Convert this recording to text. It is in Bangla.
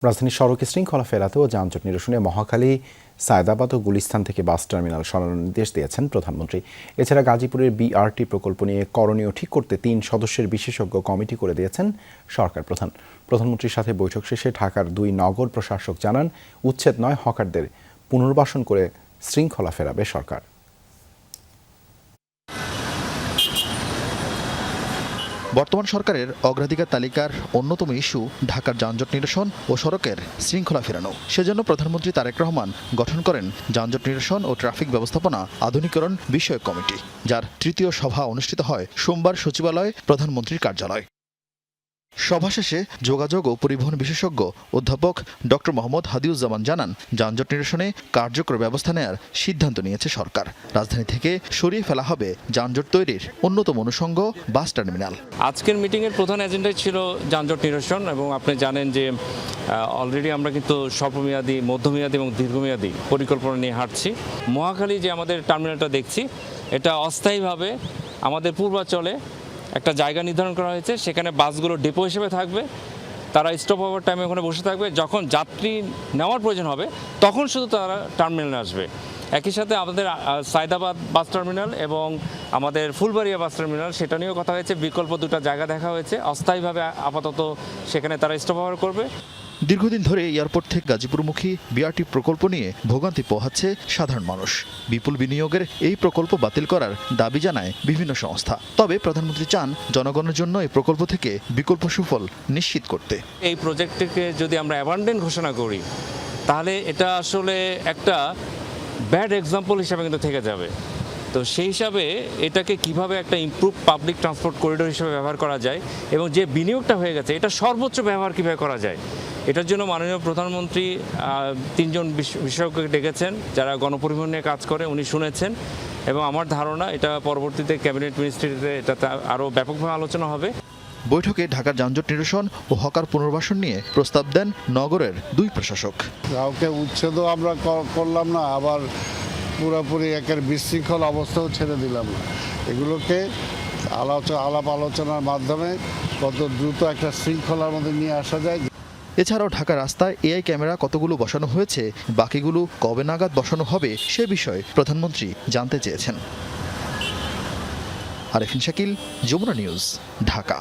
রাজধানীর সড়কে শৃঙ্খলা ফেরাতে ও যানজট নিরসনে মহাখালী, সায়দাবাদ ও গুলিস্তান থেকে বাস টার্মিনাল সরানোর নির্দেশ দিয়েছেন প্রধানমন্ত্রী। এছাড়া গাজীপুরের বিআরটি প্রকল্প নিয়ে করণীয় ঠিক করতে ৩ সদস্যের বিশেষজ্ঞ কমিটি করে দিয়েছেন সরকার প্রধান। প্রধানমন্ত্রীর সাথে বৈঠক শেষে ঢাকার ২ নগর প্রশাসক জানান, উচ্ছেদ নয়, হকারদের পুনর্বাসন করে শৃঙ্খলা ফেরাবে সরকার। বর্তমান সরকারের অগ্রাধিকার তালিকার অন্যতম ইস্যু ঢাকার যানজট নিরসন ও সড়কের শৃঙ্খলা ফেরানো। সেজন্য প্রধানমন্ত্রী তারেক রহমান গঠন করেন যানজট নিরসন ও ট্রাফিক ব্যবস্থাপনা আধুনিকরণ বিষয়ক কমিটি, যার তৃতীয় সভা অনুষ্ঠিত হয় সোমবার সচিবালয়ে প্রধানমন্ত্রীর কার্যালয়। সভা শেষে যোগাযোগ ও পরিবহন বিশেষজ্ঞ অধ্যাপক ডক্টর মোহাম্মদ হাদিউজ্জামান জানান, যানজট নিরসনে কার্যকর ব্যবস্থা নেয়ার সিদ্ধান্ত নিয়েছে সরকার। রাজধানী থেকে সরিয়ে ফেলা হবে যানজট তৈরির অন্যতম অনুষঙ্গ বাস টার্মিনাল। আজকের মিটিংয়ের প্রধান এজেন্ডাই ছিল যানজট নিরসন, এবং আপনি জানেন যে অলরেডি আমরা কিন্তু স্বল্পমেয়াদী, মধ্যমেয়াদী এবং দীর্ঘমেয়াদী পরিকল্পনা নিয়ে হাঁটছি। মহাখালী যে আমাদের টার্মিনালটা দেখছি, এটা অস্থায়ীভাবে আমাদের পূর্বাঞ্চলে একটা জায়গা নির্ধারণ করা হয়েছে। সেখানে বাসগুলো ডেপো হিসেবে থাকবে, তারা স্টপ হওয়ার টাইমে ওখানে বসে থাকবে। যখন যাত্রী নেওয়ার প্রয়োজন হবে তখন শুধু তারা টার্মিনালে আসবে। একই সাথে আমাদের সায়দাবাদ বাস টার্মিনাল এবং আমাদের ফুলবাড়িয়া বাস টার্মিনাল, সেটা নিয়েও কথা হয়েছে। বিকল্প দুটো জায়গা দেখা হয়েছে, অস্থায়ীভাবে আপাতত সেখানে তারা স্টপ হওয়ার করবে। দীর্ঘদিন ধরে এয়ারপোর্ট থেকে গাজীপুরমুখী বিআরটি প্রকল্প নিয়ে ভোগান্তি পোহাচ্ছে সাধারণ মানুষ। বিপুল বিনিয়োগের এই প্রকল্প বাতিল করার দাবি জানায় বিভিন্ন সংস্থা। তবে প্রধানমন্ত্রী চান জনগণের জন্য এই প্রকল্প থেকে বিকল্প সুফল নিশ্চিত করতে। এই প্রজেক্টটিকে যদি আমরা অ্যাবান্ডেন্ট ঘোষণা করি, তাহলে এটা আসলে একটা ব্যাড এক্সাম্পল হিসাবে কিন্তু থেকে যাবে। তো সেই হিসাবে এটাকে কিভাবে একটা ইমপ্রুভ পাবলিক ট্রান্সপোর্ট করিডোর হিসেবে ব্যবহার করা যায়, এবং যে বিনিয়োগটা হয়ে গেছে এটা সর্বোচ্চ ব্যবহার কীভাবে করা যায়, এটার জন্য মাননীয় প্রধানমন্ত্রী ৩ জন বিশেষজ্ঞ ডেকেছেন যারা গণপরিবহন নিয়ে কাজ করে। উনি শুনেছেন, এবং আমার ধারণা এটা পরবর্তীতে ক্যাবিনেট মিনিস্ট্রিতে এটাতে আরও ব্যাপকভাবে আলোচনা হবে। বৈঠকে ঢাকার যানজট নিরসন ও হকার পুনর্বাসন নিয়ে প্রস্তাব দেন নগরের 2 প্রশাসক। কাউকে উচ্ছেদও আমরা করলাম না, আবার পুরোপুরি একের বিশৃঙ্খল অবস্থাও ছেড়ে দিলাম না। এগুলোকে আলাপ আলোচনার মাধ্যমে কত দ্রুত একটা শৃঙ্খলার মধ্যে নিয়ে আসা যায়। এছাড়াও ঢাকা রাস্তায় এআই ক্যামেরা কতগুলো বসানো হয়েছে, বাকিগুলো কবে নাগাদ বসানো হবে সে বিষয়ে প্রধানমন্ত্রী জানতে চেয়েছেন। আরেফিন শাকিল, যমুনা নিউজ, ঢাকা।